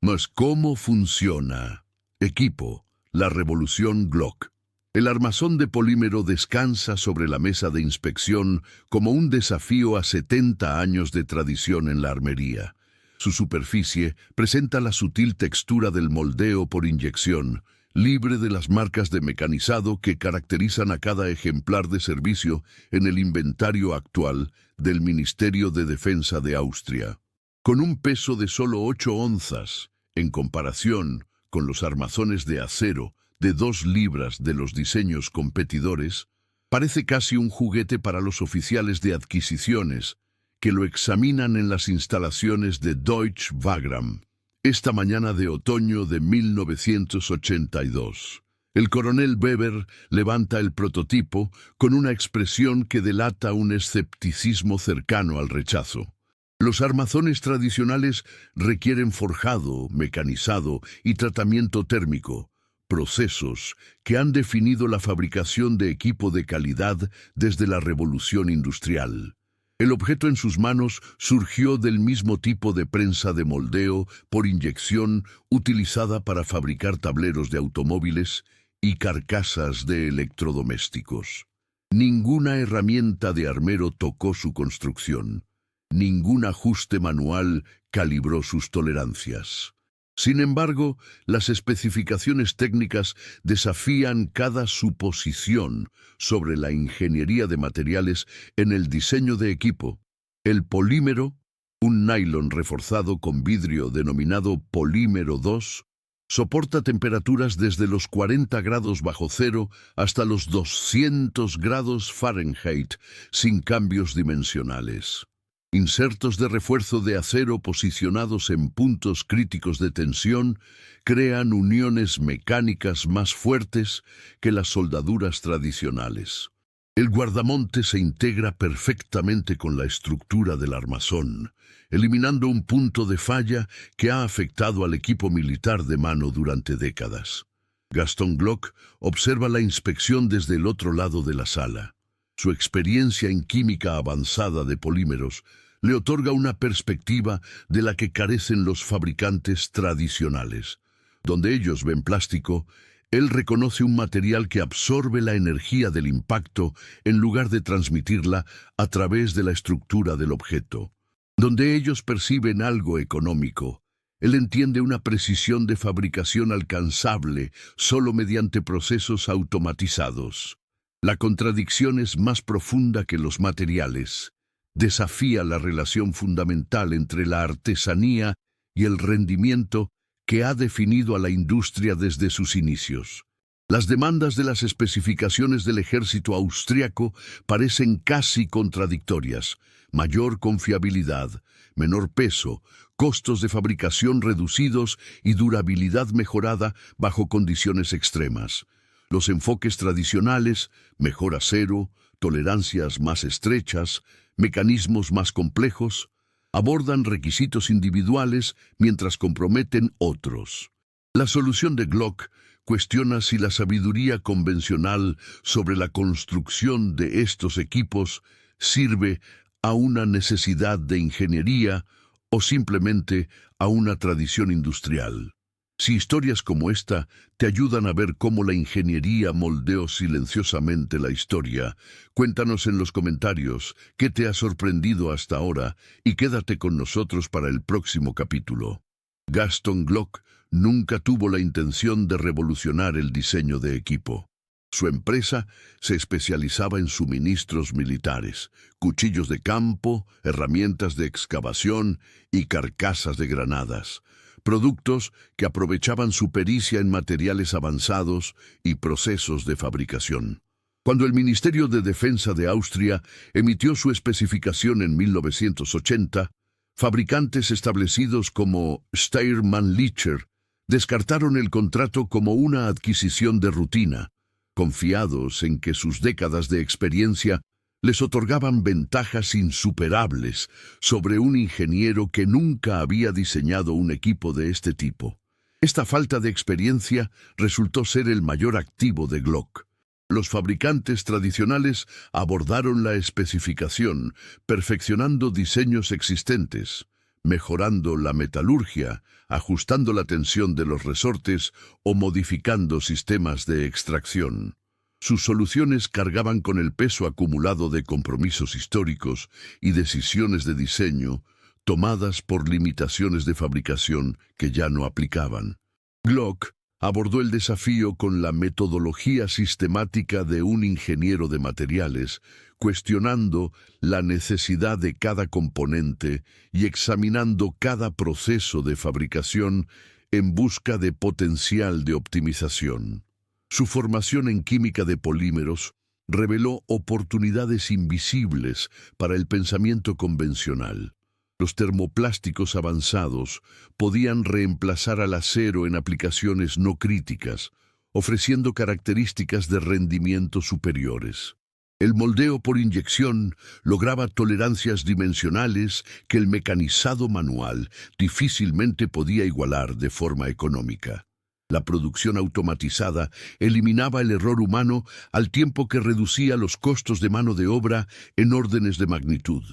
Mas ¿cómo funciona? Equipo, la revolución Glock. El armazón de polímero descansa sobre la mesa de inspección como un desafío a 70 años de tradición en la armería. Su superficie presenta la sutil textura del moldeo por inyección, libre de las marcas de mecanizado que caracterizan a cada ejemplar de servicio en el inventario actual del Ministerio de Defensa de Austria. Con un peso de solo 8 onzas, en comparación con los armazones de acero de 2 libras de los diseños competidores, parece casi un juguete para los oficiales de adquisiciones que lo examinan en las instalaciones de Deutsche Wagram. Esta mañana de otoño de 1982, el coronel Weber levanta el prototipo con una expresión que delata un escepticismo cercano al rechazo. Los armazones tradicionales requieren forjado, mecanizado y tratamiento térmico, procesos que han definido la fabricación de equipo de calidad desde la Revolución Industrial. El objeto en sus manos surgió del mismo tipo de prensa de moldeo por inyección utilizada para fabricar tableros de automóviles y carcasas de electrodomésticos. Ninguna herramienta de armero tocó su construcción. Ningún ajuste manual calibró sus tolerancias. Sin embargo, las especificaciones técnicas desafían cada suposición sobre la ingeniería de materiales en el diseño de equipo. El polímero, un nylon reforzado con vidrio denominado polímero 2, soporta temperaturas desde los 40 grados bajo cero hasta los 200 grados Fahrenheit, sin cambios dimensionales. Insertos de refuerzo de acero posicionados en puntos críticos de tensión crean uniones mecánicas más fuertes que las soldaduras tradicionales. El guardamonte se integra perfectamente con la estructura del armazón, eliminando un punto de falla que ha afectado al equipo militar de mano durante décadas. Gaston Glock observa la inspección desde el otro lado de la sala. Su experiencia en química avanzada de polímeros le otorga una perspectiva de la que carecen los fabricantes tradicionales. Donde ellos ven plástico, él reconoce un material que absorbe la energía del impacto en lugar de transmitirla a través de la estructura del objeto. Donde ellos perciben algo económico, él entiende una precisión de fabricación alcanzable solo mediante procesos automatizados. La contradicción es más profunda que los materiales. Desafía la relación fundamental entre la artesanía y el rendimiento que ha definido a la industria desde sus inicios. Las demandas de las especificaciones del ejército austriaco parecen casi contradictorias: mayor confiabilidad, menor peso, costos de fabricación reducidos y durabilidad mejorada bajo condiciones extremas. Los enfoques tradicionales, mejor acero, tolerancias más estrechas, mecanismos más complejos, abordan requisitos individuales mientras comprometen otros. La solución de Glock cuestiona si la sabiduría convencional sobre la construcción de estos equipos sirve a una necesidad de ingeniería o simplemente a una tradición industrial. Si historias como esta te ayudan a ver cómo la ingeniería moldeó silenciosamente la historia, cuéntanos en los comentarios qué te ha sorprendido hasta ahora y quédate con nosotros para el próximo capítulo. Gaston Glock nunca tuvo la intención de revolucionar el diseño de equipo. Su empresa se especializaba en suministros militares, cuchillos de campo, herramientas de excavación y carcasas de granadas. Productos que aprovechaban su pericia en materiales avanzados y procesos de fabricación. Cuando el Ministerio de Defensa de Austria emitió su especificación en 1980, fabricantes establecidos como Steyr-Mannlicher descartaron el contrato como una adquisición de rutina, confiados en que sus décadas de experiencia les otorgaban ventajas insuperables sobre un ingeniero que nunca había diseñado un equipo de este tipo. Esta falta de experiencia resultó ser el mayor activo de Glock. Los fabricantes tradicionales abordaron la especificación, perfeccionando diseños existentes, mejorando la metalurgia, ajustando la tensión de los resortes o modificando sistemas de extracción. Sus soluciones cargaban con el peso acumulado de compromisos históricos y decisiones de diseño tomadas por limitaciones de fabricación que ya no aplicaban. Glock abordó el desafío con la metodología sistemática de un ingeniero de materiales, cuestionando la necesidad de cada componente y examinando cada proceso de fabricación en busca de potencial de optimización. Su formación en química de polímeros reveló oportunidades invisibles para el pensamiento convencional. Los termoplásticos avanzados podían reemplazar al acero en aplicaciones no críticas, ofreciendo características de rendimiento superiores. El moldeo por inyección lograba tolerancias dimensionales que el mecanizado manual difícilmente podía igualar de forma económica. La producción automatizada eliminaba el error humano al tiempo que reducía los costos de mano de obra en órdenes de magnitud.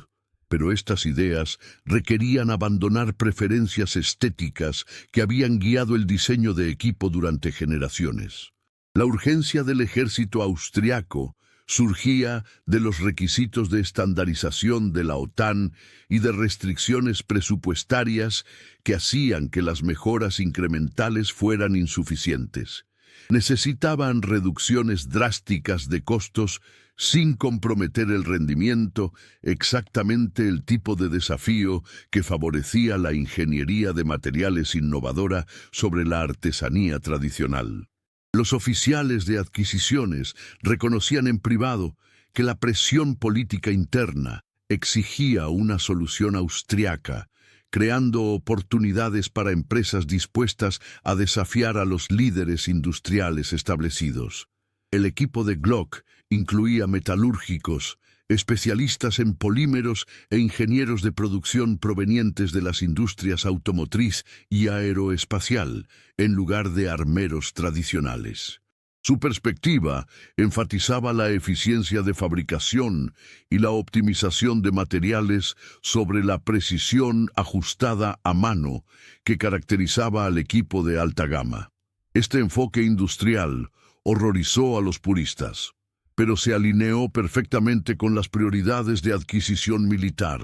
Pero estas ideas requerían abandonar preferencias estéticas que habían guiado el diseño de equipo durante generaciones. La urgencia del ejército austriaco surgía de los requisitos de estandarización de la OTAN y de restricciones presupuestarias que hacían que las mejoras incrementales fueran insuficientes. Necesitaban reducciones drásticas de costos sin comprometer el rendimiento, exactamente el tipo de desafío que favorecía la ingeniería de materiales innovadora sobre la artesanía tradicional. Los oficiales de adquisiciones reconocían en privado que la presión política interna exigía una solución austriaca, creando oportunidades para empresas dispuestas a desafiar a los líderes industriales establecidos. El equipo de Glock incluía metalúrgicos, especialistas en polímeros e ingenieros de producción provenientes de las industrias automotriz y aeroespacial, en lugar de armeros tradicionales. Su perspectiva enfatizaba la eficiencia de fabricación y la optimización de materiales sobre la precisión ajustada a mano que caracterizaba al equipo de alta gama. Este enfoque industrial horrorizó a los puristas, pero se alineó perfectamente con las prioridades de adquisición militar: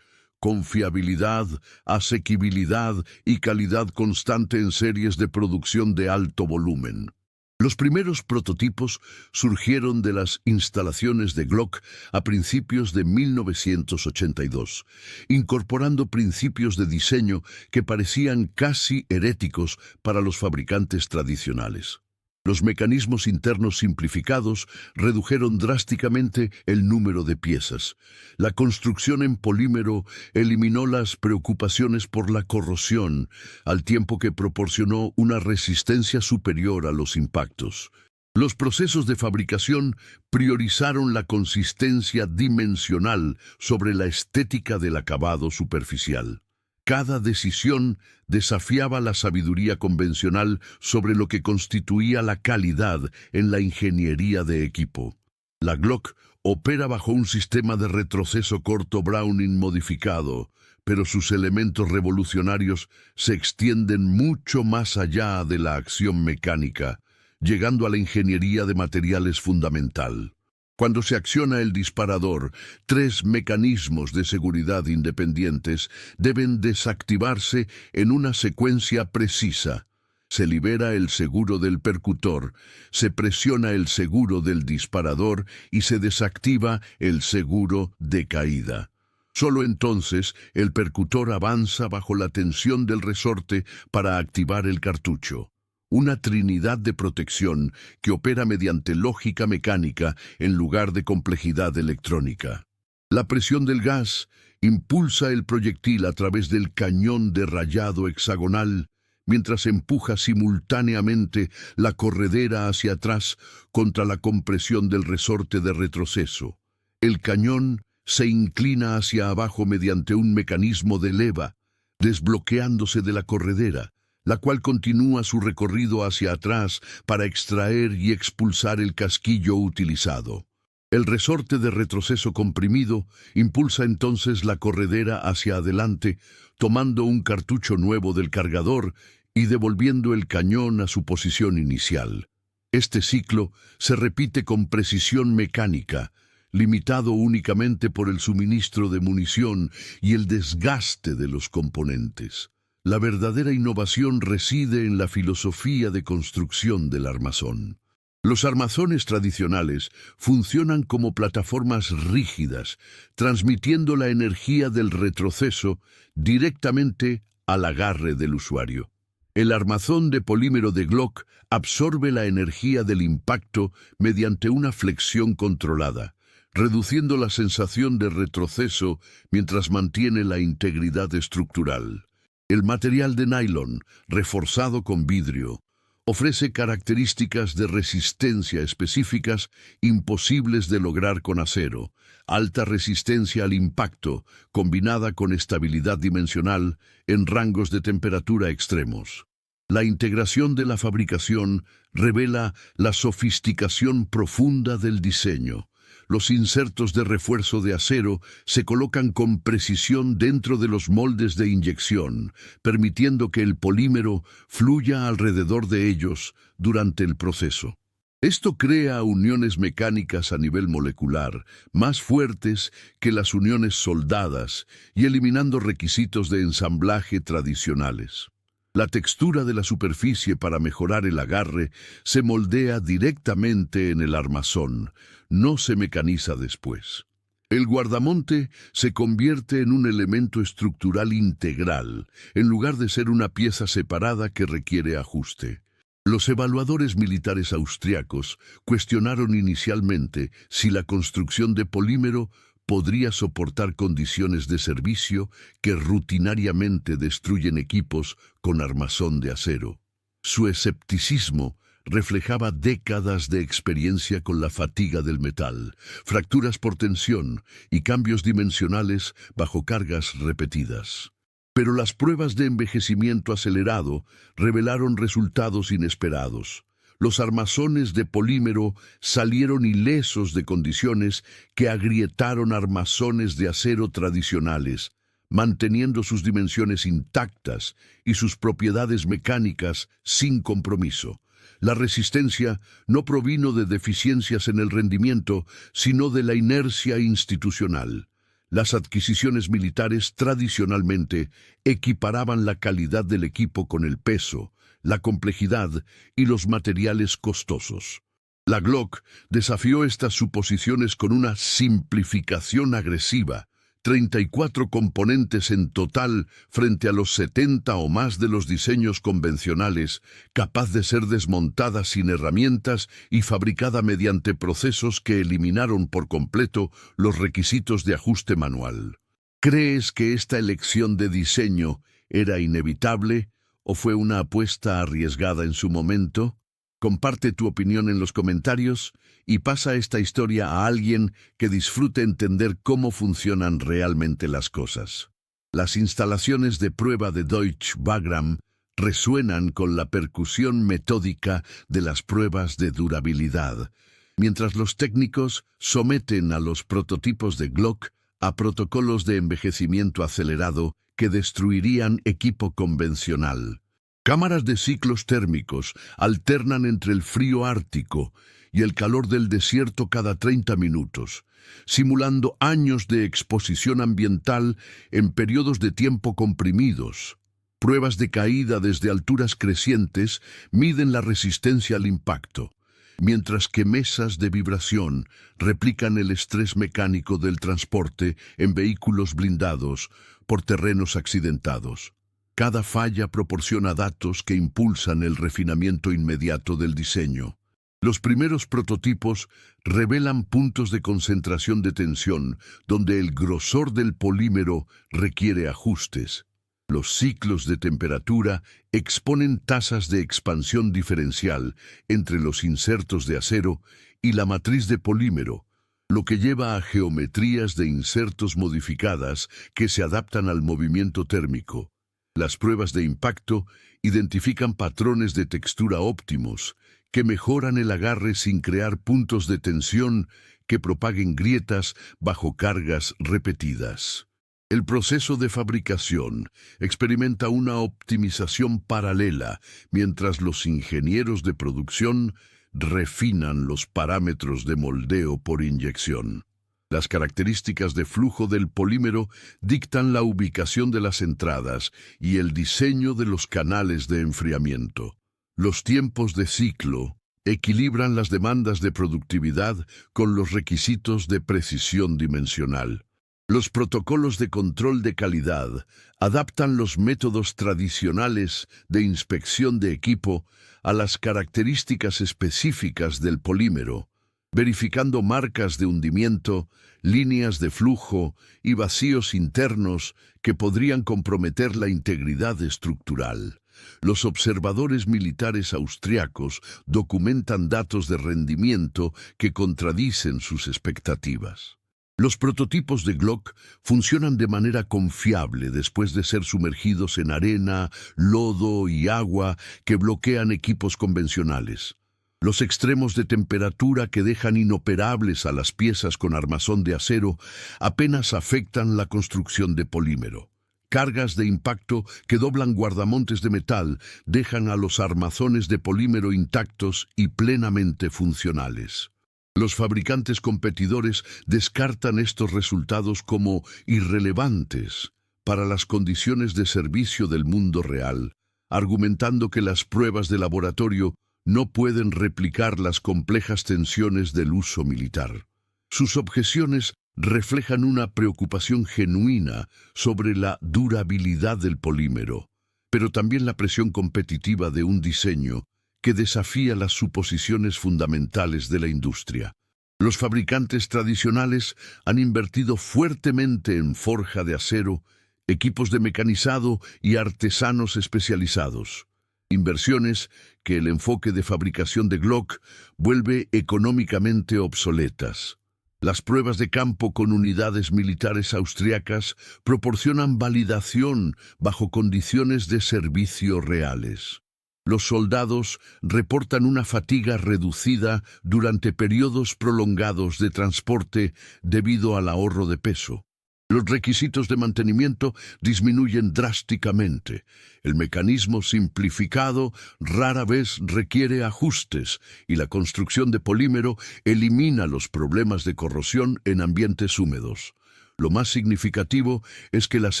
confiabilidad, asequibilidad y calidad constante en series de producción de alto volumen. Los primeros prototipos surgieron de las instalaciones de Glock a principios de 1982, incorporando principios de diseño que parecían casi heréticos para los fabricantes tradicionales. Los mecanismos internos simplificados redujeron drásticamente el número de piezas. La construcción en polímero eliminó las preocupaciones por la corrosión, al tiempo que proporcionó una resistencia superior a los impactos. Los procesos de fabricación priorizaron la consistencia dimensional sobre la estética del acabado superficial. Cada decisión desafiaba la sabiduría convencional sobre lo que constituía la calidad en la ingeniería de equipo. La Glock opera bajo un sistema de retroceso corto Browning modificado, pero sus elementos revolucionarios se extienden mucho más allá de la acción mecánica, llegando a la ingeniería de materiales fundamental. Cuando se acciona el disparador, 3 mecanismos de seguridad independientes deben desactivarse en una secuencia precisa. Se libera el seguro del percutor, se presiona el seguro del disparador y se desactiva el seguro de caída. Solo entonces el percutor avanza bajo la tensión del resorte para activar el cartucho. Una trinidad de protección que opera mediante lógica mecánica en lugar de complejidad electrónica. La presión del gas impulsa el proyectil a través del cañón de rayado hexagonal, mientras empuja simultáneamente la corredera hacia atrás contra la compresión del resorte de retroceso. El cañón se inclina hacia abajo mediante un mecanismo de leva, desbloqueándose de la corredera, la cual continúa su recorrido hacia atrás para extraer y expulsar el casquillo utilizado. El resorte de retroceso comprimido impulsa entonces la corredera hacia adelante, tomando un cartucho nuevo del cargador y devolviendo el cañón a su posición inicial. Este ciclo se repite con precisión mecánica, limitado únicamente por el suministro de munición y el desgaste de los componentes. La verdadera innovación reside en la filosofía de construcción del armazón. Los armazones tradicionales funcionan como plataformas rígidas, transmitiendo la energía del retroceso directamente al agarre del usuario. El armazón de polímero de Glock absorbe la energía del impacto mediante una flexión controlada, reduciendo la sensación de retroceso mientras mantiene la integridad estructural. El material de nylon, reforzado con vidrio, ofrece características de resistencia específicas imposibles de lograr con acero, alta resistencia al impacto, combinada con estabilidad dimensional en rangos de temperatura extremos. La integración de la fabricación revela la sofisticación profunda del diseño. Los insertos de refuerzo de acero se colocan con precisión dentro de los moldes de inyección, permitiendo que el polímero fluya alrededor de ellos durante el proceso. Esto crea uniones mecánicas a nivel molecular, más fuertes que las uniones soldadas y eliminando requisitos de ensamblaje tradicionales. La textura de la superficie para mejorar el agarre se moldea directamente en el armazón, no se mecaniza después. El guardamonte se convierte en un elemento estructural integral, en lugar de ser una pieza separada que requiere ajuste. Los evaluadores militares austriacos cuestionaron inicialmente si la construcción de polímero podría soportar condiciones de servicio que rutinariamente destruyen equipos con armazón de acero. Su escepticismo reflejaba décadas de experiencia con la fatiga del metal, fracturas por tensión y cambios dimensionales bajo cargas repetidas. Pero las pruebas de envejecimiento acelerado revelaron resultados inesperados. Los armazones de polímero salieron ilesos de condiciones que agrietaron armazones de acero tradicionales, manteniendo sus dimensiones intactas y sus propiedades mecánicas sin compromiso. La resistencia no provino de deficiencias en el rendimiento, sino de la inercia institucional. Las adquisiciones militares tradicionalmente equiparaban la calidad del equipo con el peso, la complejidad y los materiales costosos. La Glock desafió estas suposiciones con una simplificación agresiva, 34 componentes en total frente a los 70 o más de los diseños convencionales, capaz de ser desmontada sin herramientas y fabricada mediante procesos que eliminaron por completo los requisitos de ajuste manual. ¿Crees que esta elección de diseño era inevitable o fue una apuesta arriesgada en su momento? Comparte tu opinión en los comentarios y pasa esta historia a alguien que disfrute entender cómo funcionan realmente las cosas. Las instalaciones de prueba de Deutsche Wagram resuenan con la percusión metódica de las pruebas de durabilidad, mientras los técnicos someten a los prototipos de Glock a protocolos de envejecimiento acelerado que destruirían equipo convencional. Cámaras de ciclos térmicos alternan entre el frío ártico y el calor del desierto cada 30 minutos, simulando años de exposición ambiental en periodos de tiempo comprimidos. Pruebas de caída desde alturas crecientes miden la resistencia al impacto, mientras que mesas de vibración replican el estrés mecánico del transporte en vehículos blindados por terrenos accidentados. Cada falla proporciona datos que impulsan el refinamiento inmediato del diseño. Los primeros prototipos revelan puntos de concentración de tensión donde el grosor del polímero requiere ajustes. Los ciclos de temperatura exponen tasas de expansión diferencial entre los insertos de acero y la matriz de polímero, lo que lleva a geometrías de insertos modificadas que se adaptan al movimiento térmico. Las pruebas de impacto identifican patrones de textura óptimos que mejoran el agarre sin crear puntos de tensión que propaguen grietas bajo cargas repetidas. El proceso de fabricación experimenta una optimización paralela mientras los ingenieros de producción refinan los parámetros de moldeo por inyección. Las características de flujo del polímero dictan la ubicación de las entradas y el diseño de los canales de enfriamiento. Los tiempos de ciclo equilibran las demandas de productividad con los requisitos de precisión dimensional. Los protocolos de control de calidad adaptan los métodos tradicionales de inspección de equipo a las características específicas del polímero, verificando marcas de hundimiento, líneas de flujo y vacíos internos que podrían comprometer la integridad estructural. Los observadores militares austriacos documentan datos de rendimiento que contradicen sus expectativas. Los prototipos de Glock funcionan de manera confiable después de ser sumergidos en arena, lodo y agua que bloquean equipos convencionales. Los extremos de temperatura que dejan inoperables a las piezas con armazón de acero apenas afectan la construcción de polímero. Cargas de impacto que doblan guardamontes de metal dejan a los armazones de polímero intactos y plenamente funcionales. Los fabricantes competidores descartan estos resultados como irrelevantes para las condiciones de servicio del mundo real, argumentando que las pruebas de laboratorio no pueden replicar las complejas tensiones del uso militar. Sus objeciones reflejan una preocupación genuina sobre la durabilidad del polímero, pero también la presión competitiva de un diseño que desafía las suposiciones fundamentales de la industria. Los fabricantes tradicionales han invertido fuertemente en forja de acero, equipos de mecanizado y artesanos especializados. Inversiones que el enfoque de fabricación de Glock vuelve económicamente obsoletas. Las pruebas de campo con unidades militares austriacas proporcionan validación bajo condiciones de servicio reales. Los soldados reportan una fatiga reducida durante periodos prolongados de transporte debido al ahorro de peso. Los requisitos de mantenimiento disminuyen drásticamente. El mecanismo simplificado rara vez requiere ajustes y la construcción de polímero elimina los problemas de corrosión en ambientes húmedos. Lo más significativo es que las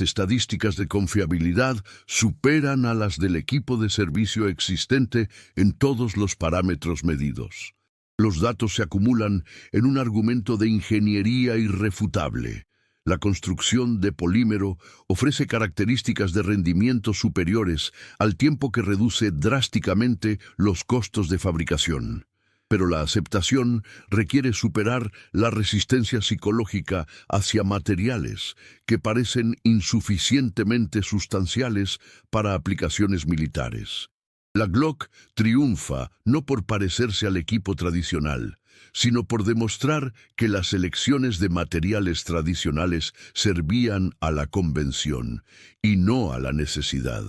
estadísticas de confiabilidad superan a las del equipo de servicio existente en todos los parámetros medidos. Los datos se acumulan en un argumento de ingeniería irrefutable. La construcción de polímero ofrece características de rendimiento superiores al tiempo que reduce drásticamente los costos de fabricación. Pero la aceptación requiere superar la resistencia psicológica hacia materiales que parecen insuficientemente sustanciales para aplicaciones militares. La Glock triunfa no por parecerse al equipo tradicional, sino por demostrar que las elecciones de materiales tradicionales servían a la convención y no a la necesidad.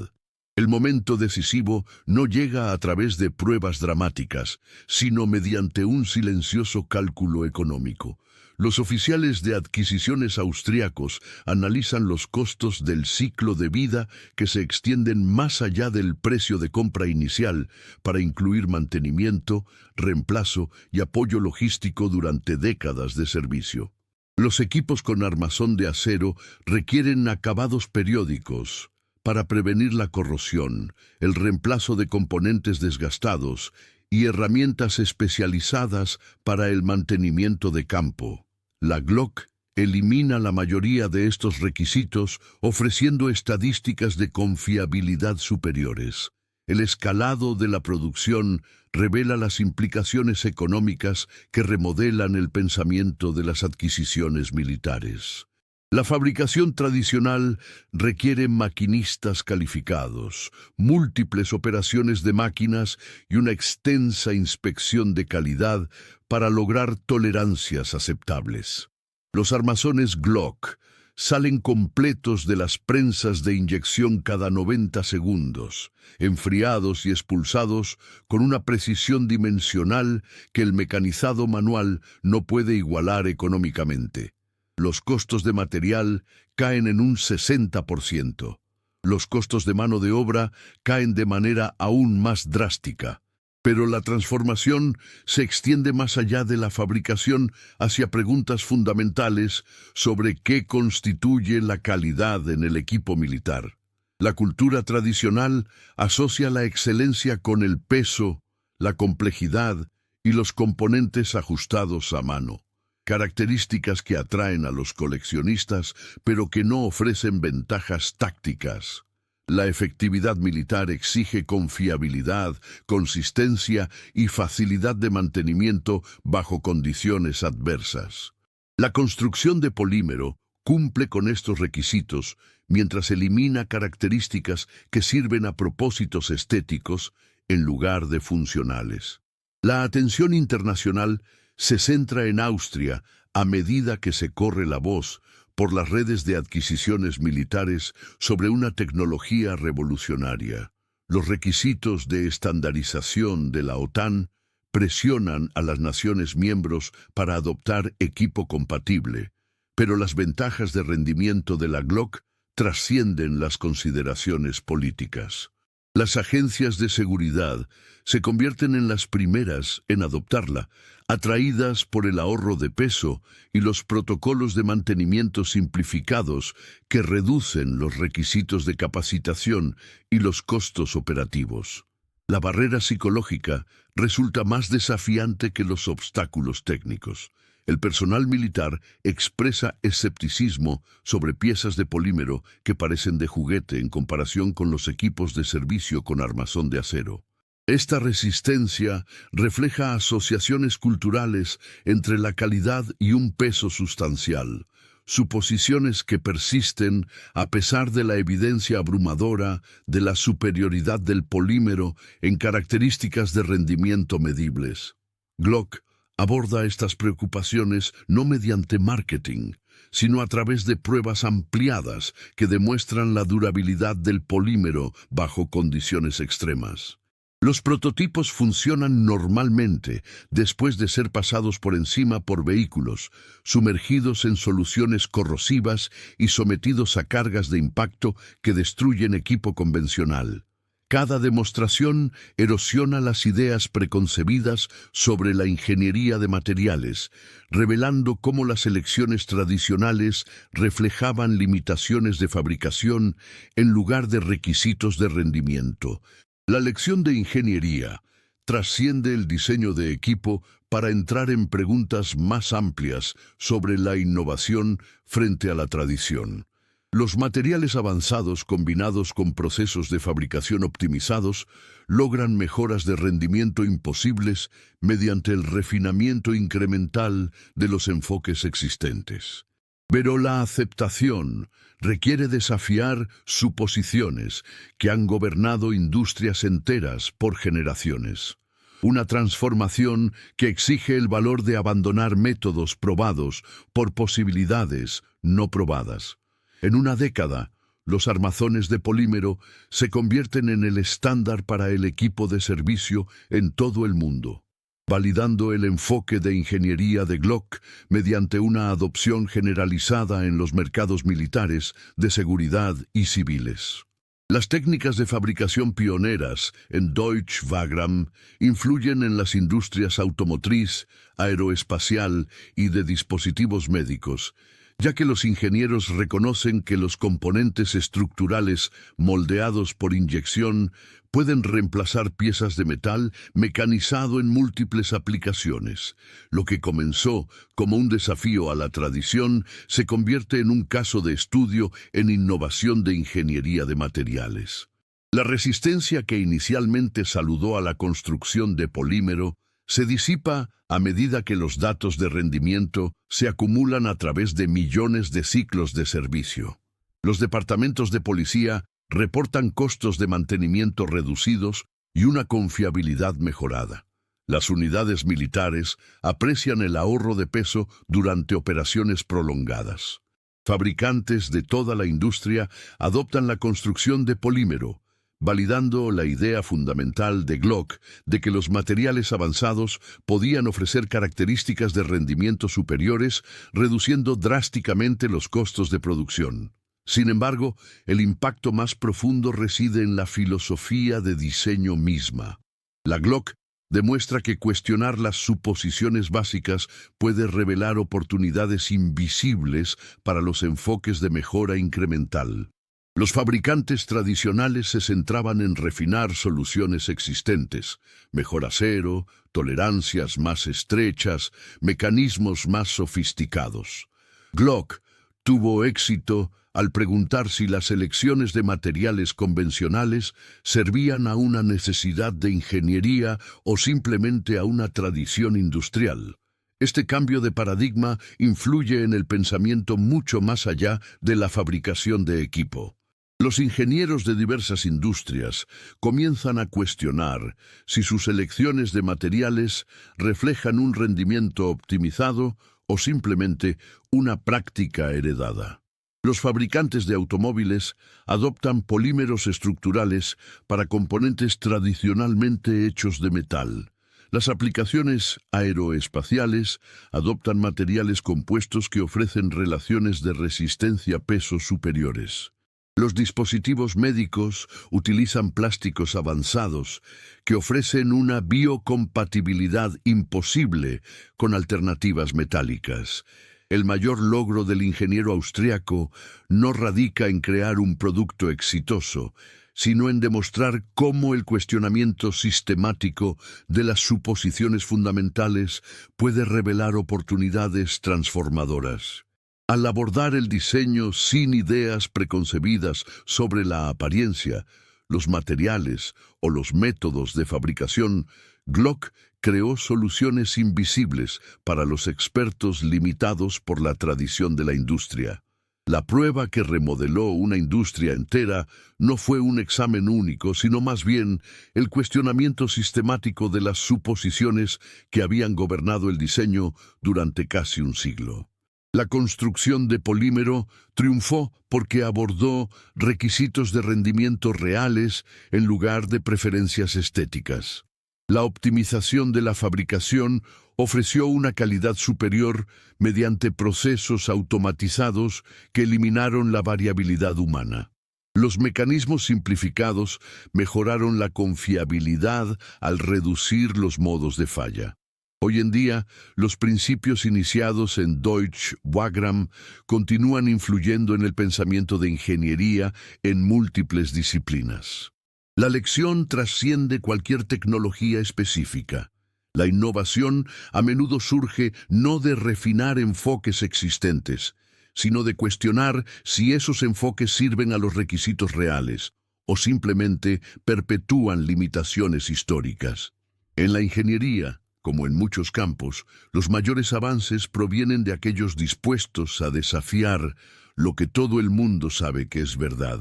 El momento decisivo no llega a través de pruebas dramáticas, sino mediante un silencioso cálculo económico. Los oficiales de adquisiciones austríacos analizan los costos del ciclo de vida que se extienden más allá del precio de compra inicial para incluir mantenimiento, reemplazo y apoyo logístico durante décadas de servicio. Los equipos con armazón de acero requieren acabados periódicos para prevenir la corrosión, el reemplazo de componentes desgastados y herramientas especializadas para el mantenimiento de campo. La Glock elimina la mayoría de estos requisitos ofreciendo estadísticas de confiabilidad superiores. El escalado de la producción revela las implicaciones económicas que remodelan el pensamiento de las adquisiciones militares. La fabricación tradicional requiere maquinistas calificados, múltiples operaciones de máquinas y una extensa inspección de calidad para lograr tolerancias aceptables. Los armazones Glock salen completos de las prensas de inyección cada 90 segundos, enfriados y expulsados con una precisión dimensional que el mecanizado manual no puede igualar económicamente. Los costos de material caen en un 60%. Los costos de mano de obra caen de manera aún más drástica. Pero la transformación se extiende más allá de la fabricación hacia preguntas fundamentales sobre qué constituye la calidad en el equipo militar. La cultura tradicional asocia la excelencia con el peso, la complejidad y los componentes ajustados a mano. Características que atraen a los coleccionistas, pero que no ofrecen ventajas tácticas. La efectividad militar exige confiabilidad, consistencia y facilidad de mantenimiento bajo condiciones adversas. La construcción de polímero cumple con estos requisitos mientras elimina características que sirven a propósitos estéticos en lugar de funcionales. La atención internacional se centra en Austria a medida que se corre la voz por las redes de adquisiciones militares sobre una tecnología revolucionaria. Los requisitos de estandarización de la OTAN presionan a las naciones miembros para adoptar equipo compatible, pero las ventajas de rendimiento de la Glock trascienden las consideraciones políticas. Las agencias de seguridad se convierten en las primeras en adoptarla, atraídas por el ahorro de peso y los protocolos de mantenimiento simplificados que reducen los requisitos de capacitación y los costos operativos. La barrera psicológica resulta más desafiante que los obstáculos técnicos. El personal militar expresa escepticismo sobre piezas de polímero que parecen de juguete en comparación con los equipos de servicio con armazón de acero. Esta resistencia refleja asociaciones culturales entre la calidad y un peso sustancial, suposiciones que persisten a pesar de la evidencia abrumadora de la superioridad del polímero en características de rendimiento medibles. Glock aborda estas preocupaciones no mediante marketing, sino a través de pruebas ampliadas que demuestran la durabilidad del polímero bajo condiciones extremas. Los prototipos funcionan normalmente después de ser pasados por encima por vehículos, sumergidos en soluciones corrosivas y sometidos a cargas de impacto que destruyen equipo convencional. Cada demostración erosiona las ideas preconcebidas sobre la ingeniería de materiales, revelando cómo las elecciones tradicionales reflejaban limitaciones de fabricación en lugar de requisitos de rendimiento. La lección de ingeniería trasciende el diseño de equipo para entrar en preguntas más amplias sobre la innovación frente a la tradición. Los materiales avanzados combinados con procesos de fabricación optimizados logran mejoras de rendimiento imposibles mediante el refinamiento incremental de los enfoques existentes. Pero la aceptación requiere desafiar suposiciones que han gobernado industrias enteras por generaciones. Una transformación que exige el valor de abandonar métodos probados por posibilidades no probadas. En una década, los armazones de polímero se convierten en el estándar para el equipo de servicio en todo el mundo, validando el enfoque de ingeniería de Glock mediante una adopción generalizada en los mercados militares, de seguridad y civiles. Las técnicas de fabricación pioneras en Deutsche Wagram influyen en las industrias automotriz, aeroespacial y de dispositivos médicos, ya que los ingenieros reconocen que los componentes estructurales moldeados por inyección pueden reemplazar piezas de metal mecanizado en múltiples aplicaciones. Lo que comenzó como un desafío a la tradición se convierte en un caso de estudio en innovación de ingeniería de materiales. La resistencia que inicialmente saludó a la construcción de polímero se disipa a medida que los datos de rendimiento se acumulan a través de millones de ciclos de servicio. Los departamentos de policía reportan costos de mantenimiento reducidos y una confiabilidad mejorada. Las unidades militares aprecian el ahorro de peso durante operaciones prolongadas. Fabricantes de toda la industria adoptan la construcción de polímero, validando la idea fundamental de Glock de que los materiales avanzados podían ofrecer características de rendimiento superiores, reduciendo drásticamente los costos de producción. Sin embargo, el impacto más profundo reside en la filosofía de diseño misma. La Glock demuestra que cuestionar las suposiciones básicas puede revelar oportunidades invisibles para los enfoques de mejora incremental. Los fabricantes tradicionales se centraban en refinar soluciones existentes, mejor acero, tolerancias más estrechas, mecanismos más sofisticados. Glock tuvo éxito al preguntar si las elecciones de materiales convencionales servían a una necesidad de ingeniería o simplemente a una tradición industrial. Este cambio de paradigma influye en el pensamiento mucho más allá de la fabricación de equipo. Los ingenieros de diversas industrias comienzan a cuestionar si sus elecciones de materiales reflejan un rendimiento optimizado o simplemente una práctica heredada. Los fabricantes de automóviles adoptan polímeros estructurales para componentes tradicionalmente hechos de metal. Las aplicaciones aeroespaciales adoptan materiales compuestos que ofrecen relaciones de resistencia-peso superiores. Los dispositivos médicos utilizan plásticos avanzados que ofrecen una biocompatibilidad imposible con alternativas metálicas. El mayor logro del ingeniero austriaco no radica en crear un producto exitoso, sino en demostrar cómo el cuestionamiento sistemático de las suposiciones fundamentales puede revelar oportunidades transformadoras. Al abordar el diseño sin ideas preconcebidas sobre la apariencia, los materiales o los métodos de fabricación, Glock creó soluciones invisibles para los expertos limitados por la tradición de la industria. La prueba que remodeló una industria entera no fue un examen único, sino más bien el cuestionamiento sistemático de las suposiciones que habían gobernado el diseño durante casi un siglo. La construcción de polímero triunfó porque abordó requisitos de rendimiento reales en lugar de preferencias estéticas. La optimización de la fabricación ofreció una calidad superior mediante procesos automatizados que eliminaron la variabilidad humana. Los mecanismos simplificados mejoraron la confiabilidad al reducir los modos de falla. Hoy en día, los principios iniciados en Deutsch Wagram continúan influyendo en el pensamiento de ingeniería en múltiples disciplinas. La lección trasciende cualquier tecnología específica. La innovación a menudo surge no de refinar enfoques existentes, sino de cuestionar si esos enfoques sirven a los requisitos reales o simplemente perpetúan limitaciones históricas. En la ingeniería, como en muchos campos, los mayores avances provienen de aquellos dispuestos a desafiar lo que todo el mundo sabe que es verdad.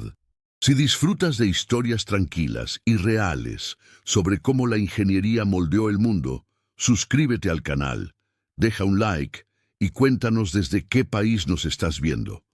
Si disfrutas de historias tranquilas y reales sobre cómo la ingeniería moldeó el mundo, suscríbete al canal, deja un like y cuéntanos desde qué país nos estás viendo.